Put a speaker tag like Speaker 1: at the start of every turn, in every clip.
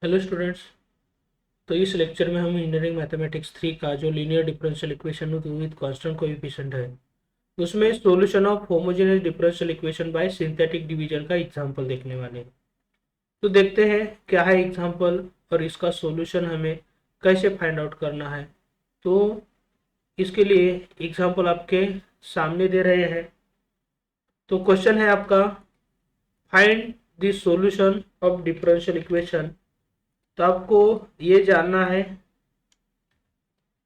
Speaker 1: Hello students. तो इस lecture में हम इंजीनियरिंग मैथमेटिक्स 3 का जो linear differential equation with constant coefficient है उसमें solution of homogeneous differential equation by synthetic division का एग्जांपल देखने वाले हैं। तो देखते हैं क्या है एग्जांपल और इसका सॉल्यूशन हमें कैसे फाइंड आउट करना है। तो इसके लिए एग्जांपल आपके सामने दे रहे हैं। तो क्वेश्चन है आपका, find the solution of differential equation. तो आपको ये जानना है,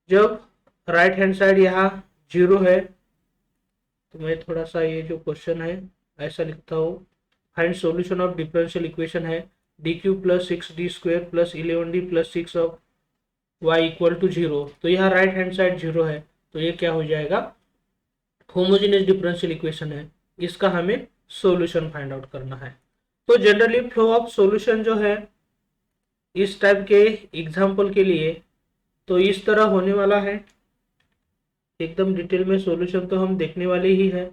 Speaker 1: जब राइट हैंड साइड यहाँ जीरो है तो मैं थोड़ा सा ये जो क्वेश्चन है ऐसा लिखता हूँ। Find solution of differential equation है D cube plus six D square plus 11d plus six of Y equal to zero. तो यहाँ राइट हैंड साइड जीरो है तो ये क्या हो जाएगा, होमोजेनियस डिफरेंशियल इक्वेशन है। इसका हमें सॉल्यूशन फाइंड आउट करना है। तो जनरली फ्लो ऑफ सॉल्यूशन जो है इस टाइप के एग्जाम्पल के लिए तो इस तरह होने वाला है। एकदम डिटेल में सॉल्यूशन तो हम देखने वाले ही है।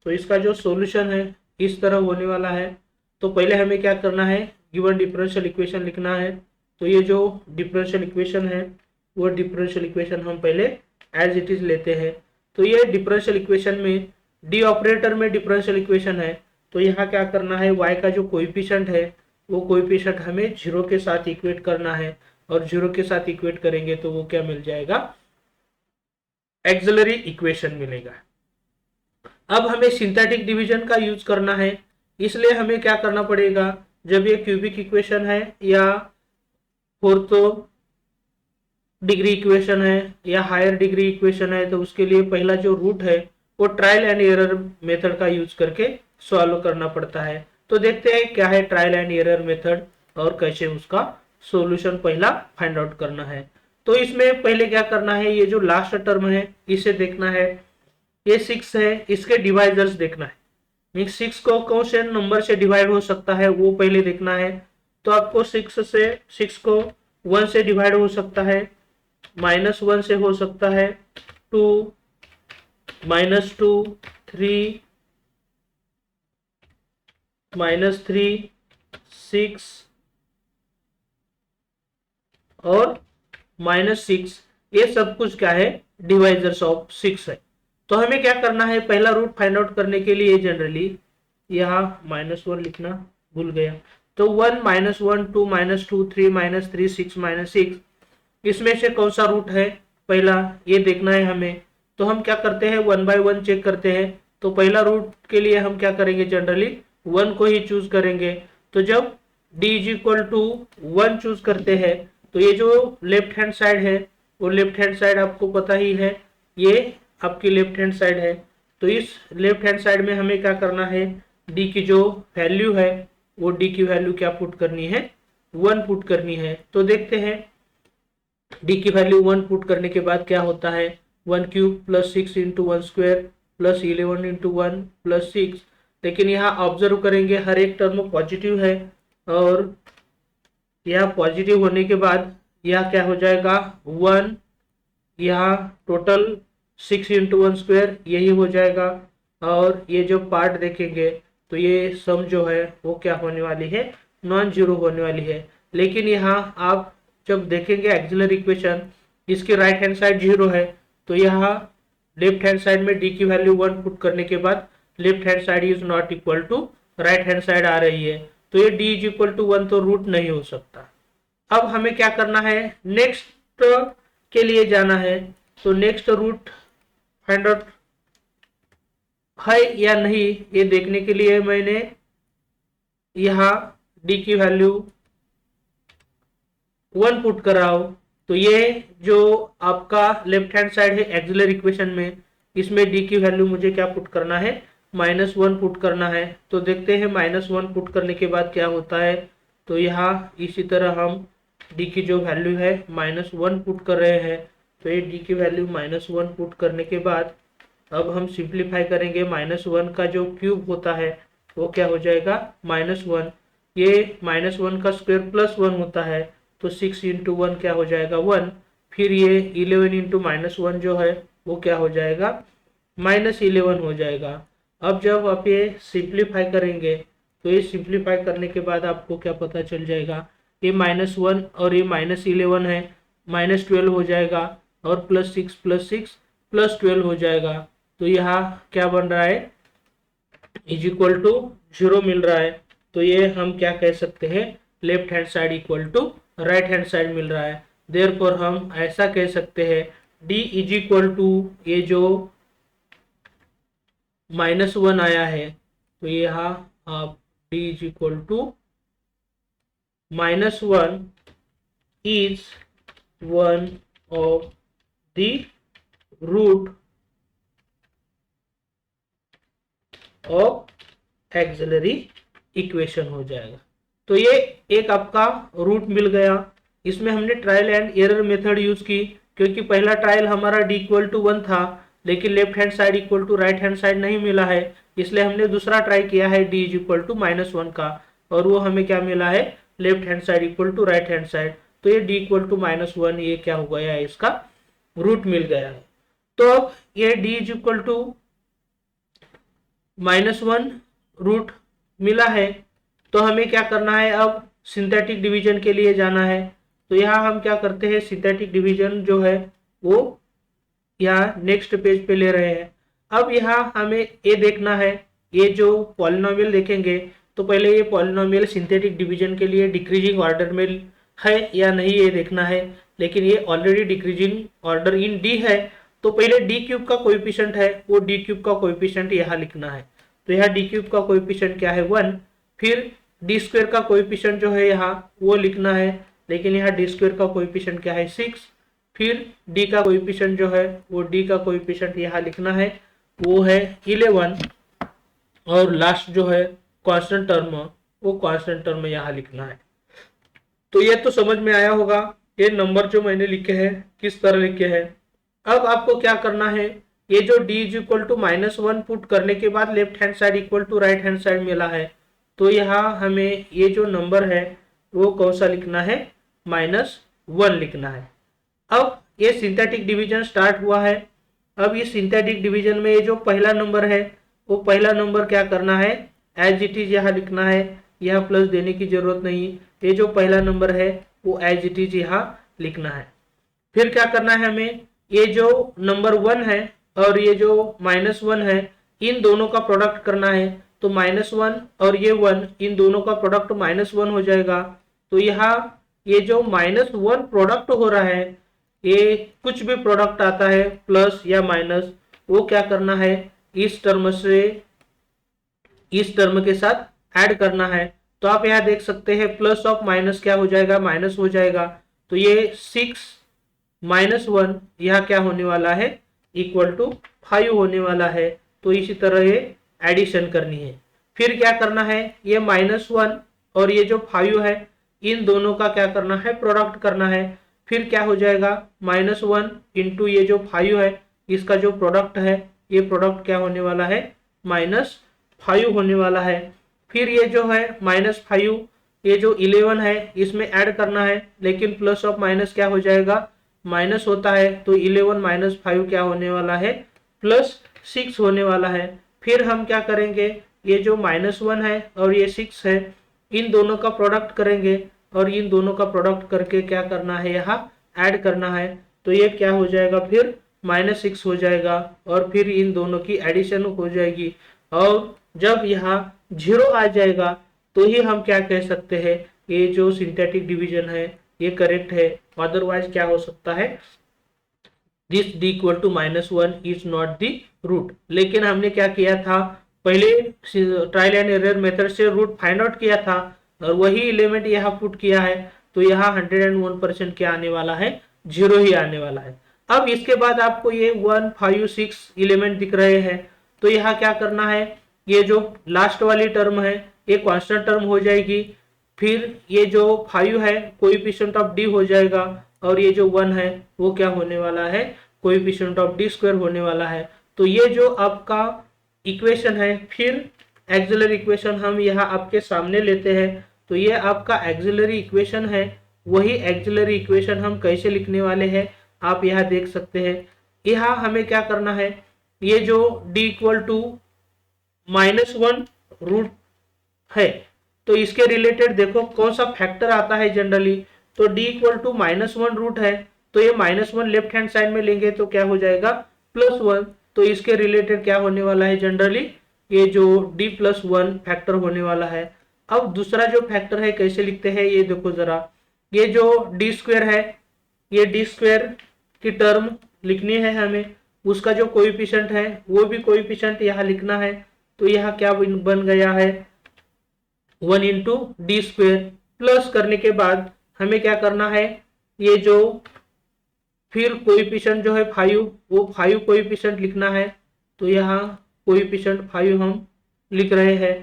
Speaker 1: तो इसका जो सॉल्यूशन है इस तरह होने वाला है। तो पहले हमें क्या करना है, गिवन डिफरेंशियल इक्वेशन लिखना है। तो ये जो डिफरेंशियल इक्वेशन है वो डिफरेंशियल इक्वेशन हम पहले एज इट इज लेते हैं। तो ये डिफरेंशियल इक्वेशन में डी ऑपरेटर में डिफरेंशियल इक्वेशन है। तो यहाँ क्या करना है, y का जो कोएफिशिएंट है वो कोएफिशिएंट हमें जीरो के साथ इक्वेट करना है। और जीरो के साथ इक्वेट करेंगे तो वो क्या मिल जाएगा, एक्सिलरी इक्वेशन मिलेगा। अब हमें सिंथेटिक डिवीजन का यूज करना है, इसलिए हमें क्या करना पड़ेगा, जब ये क्यूबिक इक्वेशन है या फोर्थ डिग्री इक्वेशन है या हायर डिग्री इक्वेशन है तो उसके लिए पहला जो रूट है वो ट्रायल एंड एरर मेथड का यूज करके सॉल्व करना पड़ता है। तो देखते हैं क्या है ट्रायल एंड एरर मेथड और कैसे उसका सॉल्यूशन पहला फाइंड आउट करना है। तो इसमें पहले क्या करना है, ये जो लास्ट टर्म है इसे देखना है। ये सिक्स है, इसके डिवाइजर्स देखना है। मीन सिक्स को कौन से नंबर से डिवाइड हो सकता है वो पहले देखना है। तो आपको सिक्स को वन से डिवाइड हो सकता है, माइनस वन से हो सकता है, two, minus two, three, minus three, six और माइनस सिक्स। ये सब कुछ क्या है, डिवाइजर्स ऑफ सिक्स है। तो हमें क्या करना है, पहला रूट फाइंड आउट करने के लिए जनरली यहाँ माइनस वन लिखना भूल गया। तो one, minus one, two, minus two, three, minus three, six, minus six, इसमें से कौन सा रूट है पहला ये देखना है हमें। तो हम क्या करते हैं, वन बाय वन चेक करते हैं। तो पहला रूट के लिए हम क्या करेंगे, जनरली वन को ही चूज करेंगे। तो जब d is equal to one choose करते हैं तो ये जो लेफ्ट हैंड साइड है वो लेफ्ट हैंड साइड आपको पता ही है, ये आपकी लेफ्ट हैंड साइड है। तो इस लेफ्ट हैंड साइड में हमें क्या करना है, d की जो वैल्यू है वो d की वैल्यू क्या पुट करनी है, वन पुट करनी है। तो देखते हैं डी की वैल्यू वन पुट करने के बाद क्या होता है, one cube plus six into one square plus 11 into one plus six. लेकिन यहाँ ऑब्जर्व करेंगे हर एक टर्म पॉजिटिव है और यह पॉजिटिव होने के बाद यह क्या हो जाएगा, वन, यहाँ total six into one square यही हो जाएगा। और ये जो पार्ट देखेंगे तो ये सम जो है वो क्या होने वाली है, नॉन जीरो होने वाली है। लेकिन यहाँ आप जब देखेंगे एक्सिलरी इक्वेशन, इसके राइट हैंड साइड जीरो है तो यहाँ लेफ्ट हैंड साइड में डी की वैल्यू वन पुट करने के बाद left hand side is not equal to right hand side आ रही है। तो ये D is equal to one तो रूट नहीं हो सकता। अब हमें क्या करना है, नेक्स्ट के लिए जाना है। तो नेक्स्ट रूट फाइंड आउट है या नहीं ये देखने के लिए मैंने यहाँ डी की वैल्यू वन पुट कर रहा हूं। तो ये जो आपका लेफ्ट हैंड साइड है एक्सिलरी इक्वेशन में, इसमें डी की वैल्यू मुझे क्या पुट करना है, माइनस वन पुट करना है। तो देखते हैं माइनस वन पुट करने के बाद क्या होता है। तो यहाँ इसी तरह हम डी की जो वैल्यू है माइनस वन पुट कर रहे हैं। तो ये डी की वैल्यू माइनस वन पुट करने के बाद अब हम सिंप्लीफाई करेंगे। माइनस वन का जो क्यूब होता है वो क्या हो जाएगा, माइनस वन। ये माइनस वन का स्क्वायर प्लस वन होता है तो सिक्स इंटू वन क्या हो जाएगा, वन। फिर ये 11 इंटू माइनस वन जो है वो क्या हो जाएगा, माइनस 11 हो जाएगा। अब जब आप ये सिंप्लीफाई करेंगे तो ये सिंप्लीफाई करने के बाद आपको क्या पता चल जाएगा, ये -1 और ये -11 है, -12 हो जाएगा और +6 +6 +12 हो जाएगा। तो यहाँ क्या बन रहा है, = 0 मिल रहा है। तो ये हम क्या कह सकते हैं, left hand side = right hand side मिल रहा है। देयरफॉर हम ऐसा कह सकते हैं D = ये जो -1 आया है, तो यहाँ आप D = -1 is one of the root of axillary equation हो जाएगा। तो ये एक आपका रूट मिल गया। इसमें हमने trial and error method use की, क्योंकि पहला ट्रायल हमारा D = 1 था, लेकिन left hand side = right hand side नहीं मिला है, इसलिए हमने दूसरा ट्राई किया है D = -1 का, और वो हमें क्या मिला है, left hand side = right hand side. तो ये D = -1 ये क्या हो गया, इसका रूट मिल गया है। तो अब ये D = -1 रूट मिला है, तो हमें क्या करना है, अब सिंथेटिक डिवीजन के लिए जाना है। तो यहाँ हम क्या करते हैं, सिंथेटिक डिवीजन जो है वो यहाँ नेक्स्ट पेज पे ले रहे हैं। अब यहाँ हमें ये देखना है, ये जो पॉलिनोमियल देखेंगे तो पहले ये पॉलिनोमियल सिंथेटिक डिवीजन के लिए डिक्रीजिंग ऑर्डर में है या नहीं ये देखना है, लेकिन ये already decreasing order in D है। तो पहले d³ का कोएफिशिएंट है, वो d³ का कोएफिशिएंट यहाँ लिखना है। तो यहाँ d³ का कोएफिशिएंट क्या है, 1। फिर d² का कोएफिशिएंट जो है यहाँ वो लिखना है, लेकिन यहाँ d² का कोएफिशिएंट क्या है, 6। फिर d का कोएफिशिएंट जो है वो d का कोएफिशिएंट यहाँ लिखना है, वो है 11। और लास्ट जो है कांस्टेंट टर्म, वो कांस्टेंट टर्म यहाँ लिखना है। तो ये तो समझ में आया होगा ये नंबर जो मैंने लिखे हैं किस तरह लिखे हैं। अब आपको क्या करना है, ये जो D = -1 पुट करने के बाद left hand side = right hand side मिला है, तो यहाँ हमें ये जो नंबर है वो कौन सा लिखना है, -1 लिखना है। अब ये सिंथेटिक डिवीजन स्टार्ट हुआ है। अब ये सिंथेटिक डिवीजन में ये जो पहला नंबर है, वो पहला नंबर क्या करना है, एज इट इज यहाँ लिखना है, यहाँ प्लस देने की जरूरत नहीं। ये जो पहला नंबर है वो एज इट इज यहाँ लिखना है। फिर क्या करना है हमें, ये जो नंबर 1 है और ये जो -1 है, इन दोनों का प्रोडक्ट करना है। तो -1 और ये 1, इन दोनों का प्रोडक्ट -1 हो जाएगा। तो यहाँ ये जो -1 प्रोडक्ट हो रहा है, ये कुछ भी प्रोडक्ट आता है प्लस या माइनस, वो क्या करना है, इस टर्म से इस टर्म के साथ ऐड करना है। तो आप यहाँ देख सकते हैं प्लस ऑफ माइनस क्या हो जाएगा, माइनस हो जाएगा। तो ये 6 -1 यह क्या होने वाला है, = 5 होने वाला है। तो इसी तरह ये एडिशन करनी है। फिर क्या करना है, ये -1 और ये जो 5 है, इन दोनों का क्या करना है, प्रोडक्ट करना है। फिर क्या हो जाएगा, -1 इंटू ये जो 5 है, इसका जो प्रोडक्ट है, ये प्रोडक्ट क्या होने वाला है, -5 होने वाला है। फिर ये जो है -5, ये जो 11 है इसमें ऐड करना है, लेकिन प्लस ऑफ माइनस क्या हो जाएगा, माइनस होता है। तो 11 - 5 क्या होने वाला है, +6 होने वाला है। फिर हम क्या करेंगे, ये जो -1 है और ये 6 है, इन दोनों का प्रोडक्ट करेंगे, और इन दोनों का प्रोडक्ट करके क्या करना है, यहाँ ऐड करना है। तो ये क्या हो जाएगा, फिर -6 हो जाएगा, और फिर इन दोनों की एडिशन हो जाएगी। और जब यहाँ 0 आ जाएगा तो ही हम क्या कह सकते हैं, ये जो सिंथेटिक डिवीजन है ये करेक्ट है। अदरवाइज क्या हो सकता है, this D = -1 is not the root. लेकिन हमने क्या किया था, पहले ट्रायल एंड एरर मेथड से रूट फाइंड आउट किया था, और वही एलिमेंट यहाँ पुट किया है। तो यहाँ 101% क्या आने वाला है, 0 ही आने वाला है। अब इसके बाद आपको ये 1, 5, 6 एलिमेंट दिख रहे हैं। तो यहाँ क्या करना है, ये जो लास्ट वाली टर्म है ये कांस्टेंट टर्म हो जाएगी। फिर ये जो 5 है कोएफिशिएंट ऑफ D हो जाएगा, और ये जो 1 है वो क्या होने वाला है, कोएफिशिएंट ऑफ D² होने वाला है। तो ये जो आपका इक्वेशन है, फिर एक्सिलरी इक्वेशन हम यहाँ आपके सामने लेते हैं। तो ये आपका एक्सिलरी इक्वेशन है। वही एक्सिलरी इक्वेशन हम कैसे लिखने वाले हैं आप यहाँ देख सकते हैं। यहाँ हमें क्या करना है, ये जो D = -1 रूट है, तो इसके रिलेटेड देखो कौन सा फैक्टर आता है जनरली, तो d इक्वल टू -1 रूट है, तो ये -1 लेफ्ट हैंड साइड में लेंगे तो क्या हो जाएगा +1। तो इसके रिलेटेड क्या होने वाला है जनरली, ये जो d+1 फैक्टर होने वाला है। अब दूसरा जो फैक्टर है कैसे लिखते हैं ये देखो जरा, ये जो डी स्क्वायर है, ये डी स्क्वायर की टर्म लिखनी है हमें, उसका जो कोएफिशिएंट है वो भी कोएफिशिएंट यहाँ लिखना है। तो यहाँ क्या बन गया है 1 इंटू डी स्क्वायर, प्लस करने के बाद हमें क्या करना है, ये जो फिर कोएफिशिएंट जो है 5, वो 5 कोएफिशिएंट लिखना है। तो यहाँ कोएफिशिएंट 5 हम लिख रहे हैं,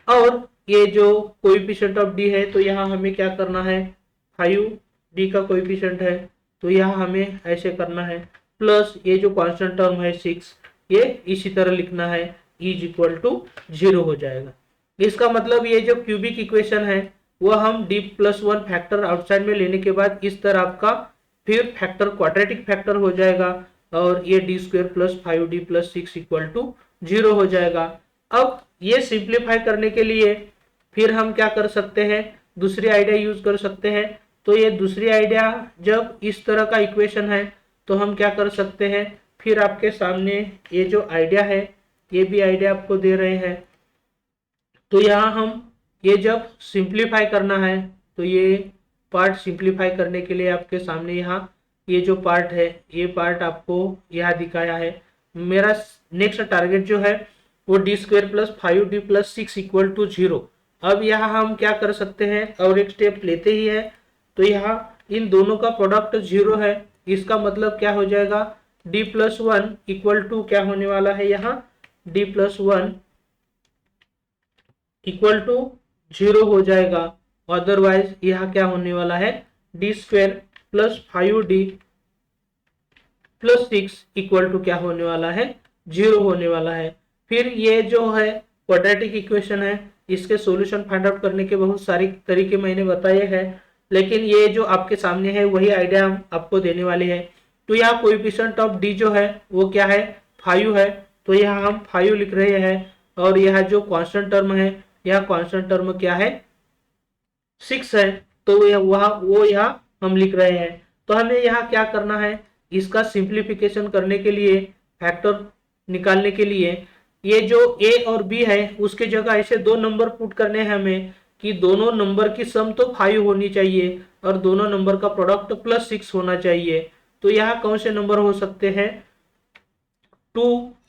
Speaker 1: और ये जो कोएफिशिएंट ऑफ डी है तो यहाँ हमें क्या करना है 5 डी का कोएफिशिएंट है, तो यहाँ हमें ऐसे करना है, प्लस ये जो कांस्टेंट टर्म है 6 ये इसी तरह लिखना है, इज इक्वल टू 0 हो जाएगा। इसका मतलब ये जो क्यूबिक इक्वेशन है वो हम d+1 फैक्टर आउटसाइड में लेने के बाद इस तरह आपका फिर फैक्टर क्वाड्रेटिक फैक्टर हो जाएगा, और ये d square plus 5d plus 6 equal to 0 हो जाएगा। अब ये सिंप्लीफाई करने के लिए फिर हम क्या कर सकते हैं, दूसरी आइडिया यूज कर सकते हैं। तो ये दूसरी आइडिया जब इस तरह का इक्वेशन है तो हम क्या कर सकते हैं, फिर आपके सामने ये जो आइडिया है ये भी आइडिया आपको दे रहे हैं। तो यहाँ हम ये जब सिंप्लीफाई करना है तो ये पार्ट सिंप्लीफाई करने के लिए आपके सामने यहाँ ये जो पार्ट है ये पार्ट आपको यहाँ दिखाया है। मेरा नेक्स्ट टारगेट जो है वो D square plus 5d plus 6 equal to 0। अब यहाँ हम क्या कर सकते हैं, और एक स्टेप लेते ही है, तो यहाँ इन दोनों का प्रोडक्ट 0 है। इसका मतलब क्या हो जाएगा d+1 इक्वल टू क्या होने वाला है, यहाँ d+1 इक्वल टू 0 हो जाएगा। अदरवाइज यहाँ क्या होने वाला है D square plus 5d plus 6 equal to क्या होने वाला है 0 होने वाला है। फिर ये जो है क्वाड्रेटिक इक्वेशन है, इसके सॉल्यूशन फाइंड आउट करने के बहुत सारे तरीके मैंने बताए हैं, लेकिन ये जो आपके सामने है वही आइडिया हम आपको देने वाले हैं। तो यहाँ कोएफिशिएंट ऑफ डी जो है वो क्या है 5 है, तो यहाँ हम 5 लिख रहे हैं, और यहाँ जो कांस्टेंट टर्म है यहाँ कांस्टेंट टर्म क्या है 6 है, तो वो यहाँ हम लिख रहे हैं। तो हमें यहाँ क्या करना है, इसका सिंप्लीफिकेशन करने के लिए, फैक्टर निकालने के लिए, ये जो a और b है उसके जगह ऐसे दो नंबर पुट करने हैं हमें कि दोनों नंबर की सम तो 5 होनी चाहिए और दोनों नंबर का प्रोडक्ट +6 होना चाहिए। तो यहाँ कौन से नंबर हो सकते हैं 2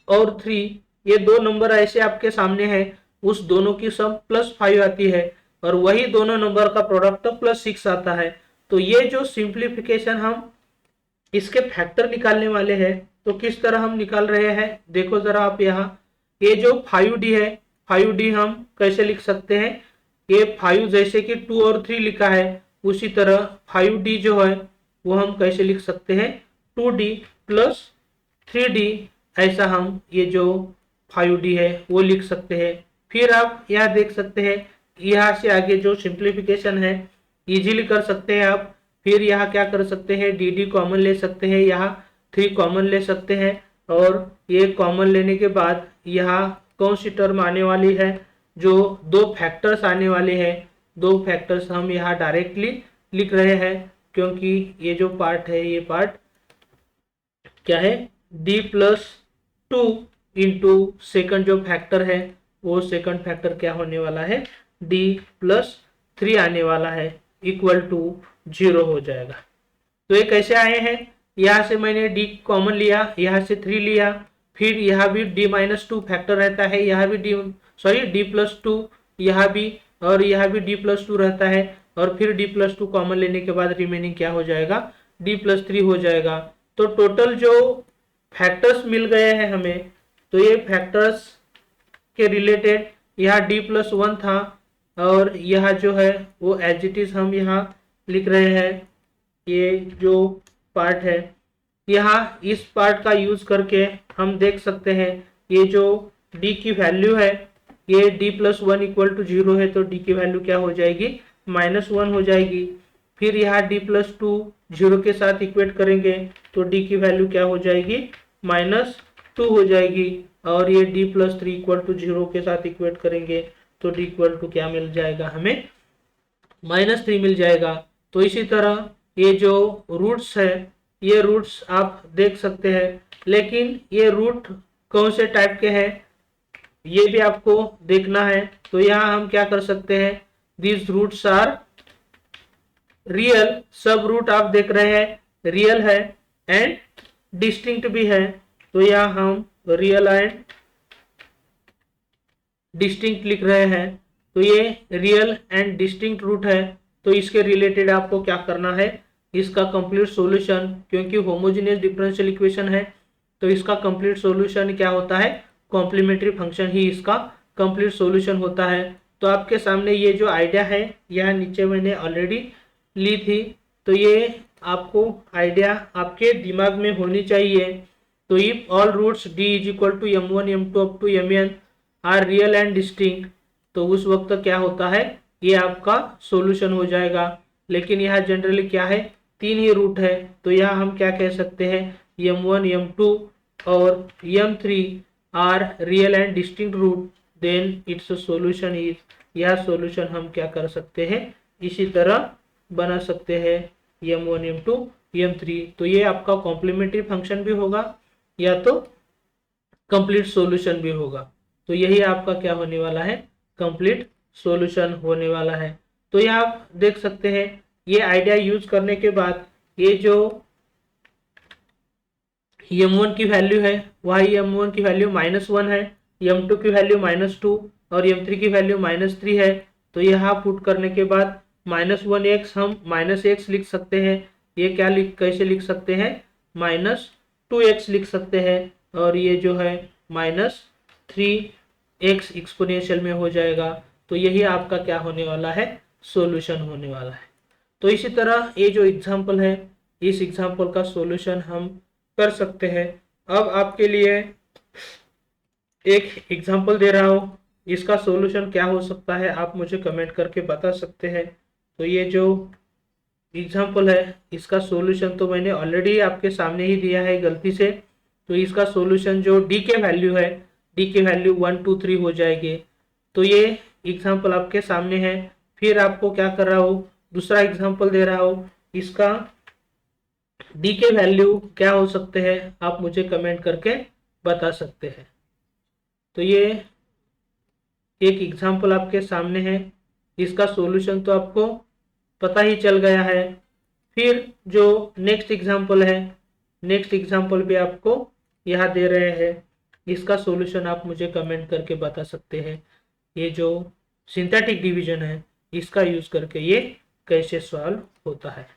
Speaker 1: और 3, ये दो नंबर ऐसे आपके सामने हैं, उस दोनों की सम +5 आती है और वही दोनों नंबर का प्रोडक्ट +6 आता है। तो ये जो सिंप्लीफिकेशन हम इसके फैक्टर निकालने वाले हैं, तो किस तरह हम निकाल रहे हैं देखो जरा आप। यहाँ ये जो 5d है 5d हम कैसे लिख सकते हैं, ये 5 जैसे कि 2 और 3 लिखा है उसी तरह 5d जो है वो हम कैसे लिख सकते हैं 2d प्लस 3d, ऐसा हम ये जो 5d है वो लिख सकते हैं। फिर आप यहाँ देख सकते हैं यहाँ से आगे जो सिंप्लीफिकेशन है इजीली कर सकते हैं आप। फिर यहाँ क्या कर सकते हैं dd कॉमन ले सकते हैं, यहाँ 3 कॉमन ले सकते हैं, और ये कॉमन लेने के बाद यहाँ कौन सी टर्म आने वाली है, जो दो फैक्टर्स आने वाले हैं, दो फैक्टर्स हम यहाँ डायरेक्टली लिख रहे हैं, क्योंकि ये जो पार्ट है ये पार्ट क्या है d+2 इंटू सेकंड जो फैक्टर है वो सेकंड फैक्टर क्या होने वाला है d+3 आने वाला है इक्वल टू 0 हो जाएगा। तो ये कैसे आए हैं, यहाँ से मैंने d कॉमन लिया, यहाँ से 3 लिया, फिर यहाँ भी d-2 फैक्टर रहता है, यहाँ भी d+2 यहाँ भी, और यहाँ भी d+2 रहता है, और फिर d+2 कॉमन लेने के बाद रिमेनिंग क्या हो जाएगा d+3 हो जाएगा। तो टोटल जो फैक्टर्स मिल गए हैं हमें, तो ये फैक्टर्स के रिलेटेड यहाँ d+1 था, और यहाँ जो है वो एज इट इज हम यहाँ लिख रहे हैं। ये जो पार्ट है यहाँ इस पार्ट का यूज करके हम देख सकते हैं ये जो d की वैल्यू है ये d+1 इक्वल टू 0 है, तो d की वैल्यू क्या हो जाएगी -1 हो जाएगी। फिर यहाँ d+2 0 के साथ इक्वेट करेंगे तो d की वैल्यू क्या हो जाएगी -2 हो जाएगी, और ये d+3 इक्वल टू 0 के साथ इक्वेट करेंगे तो डी इक्वल टू क्या मिल जाएगा हमें, -3 मिल जाएगा। तो इसी तरह ये जो रूट्स है, ये रूट्स आप देख सकते हैं, लेकिन ये रूट कौन से टाइप के हैं ये भी आपको देखना है। तो यहाँ हम क्या कर सकते हैं, दिस रूट्स आर रियल, सब रूट आप देख रहे हैं रियल है एंड डिस्टिंक्ट भी है। तो यहाँ हम रियल एंड डिस्टिंक्ट लिख रहे हैं। तो ये रियल एंड डिस्टिंक्ट रूट है, तो इसके रिलेटेड आपको क्या करना है, इसका कंप्लीट सॉल्यूशन, क्योंकि होमोजेनियस डिफरेंशियल इक्वेशन है तो इसका कंप्लीट सॉल्यूशन क्या होता है, कॉम्प्लीमेंट्री फंक्शन ही इसका कंप्लीट सॉल्यूशन होता है। तो आपके सामने ये जो आइडिया है यह नीचे मैंने ऑलरेडी ली थी, तो ये आपको आइडिया आपके दिमाग में होनी चाहिए। तो if all roots d is equal to m1 m2 up to mn are real and distinct, तो उस वक्त क्या होता है, ये आपका सॉल्यूशन हो जाएगा। लेकिन यहाँ जनरली क्या है, 3 ही रूट है, तो यहाँ हम क्या कह सकते हैं, m1 m2 और m3 are real and distinct root, then it's solution is, यह सॉल्यूशन हम क्या कर सकते हैं, इसी तरह बना सकते हैं m1 m2 m3। तो ये आपका कॉम्प्लीमेंट्री फंक्शन भी होगा या तो कंप्लीट सॉल्यूशन भी होगा। तो यही आपका क्या होने वाला है, कंप्लीट सॉल्यूशन होने वाला है। तो ये आप देख सकते हैं, ये आइडिया यूज करने के बाद ये जो m1 की वैल्यू है वही m1 की वैल्यू -1 है, m2 की वैल्यू -2 और m3 की वैल्यू -3 है। तो यहाँ पुट करने के बाद -1x हम -x लिख सकते हैं, ये क्या कैसे लिख सकते हैं, -2x लिख सकते हैं, और ये जो है -3x एक्सपोनेंशियल में हो जाएगा। तो यही आपका क्या होने वाला है, सॉल्यूशन होने वाला है। तो इसी तरह ये जो एग्जांपल है, इस एग्जांपल का सॉल्यूशन हम कर सकते हैं। अब आपके लिए एक एग्जांपल दे रहा हूँ, इसका सॉल्यूशन क्या हो सकता है आप मुझे कमेंट करके बता सकते हैं। तो ये जो एग्जांपल है इसका सॉल्यूशन तो मैंने ऑलरेडी आपके सामने ही दिया है गलती से। तो इसका सॉल्यूशन जो डी के वैल्यू है, डी के वैल्यू 1 2 3 हो जाएगी। तो ये एग्जांपल आपके सामने है। फिर आपको क्या कर रहा हूँ, दूसरा एग्जांपल दे रहा हूँ, इसका डी के वैल्यू क्या हो सकते हैं आप मुझे कमेंट करके बता सकते हैं। तो ये एक एग्जांपल आपके सामने है, इसका सॉल्यूशन तो आपको पता ही चल गया है। फिर जो नेक्स्ट एग्जांपल है, नेक्स्ट एग्जांपल भी आपको यहाँ दे रहे हैं, इसका सॉल्यूशन आप मुझे कमेंट करके बता सकते हैं। ये जो सिंथेटिक डिवीजन है इसका यूज करके ये कैसे सॉल्व होता है।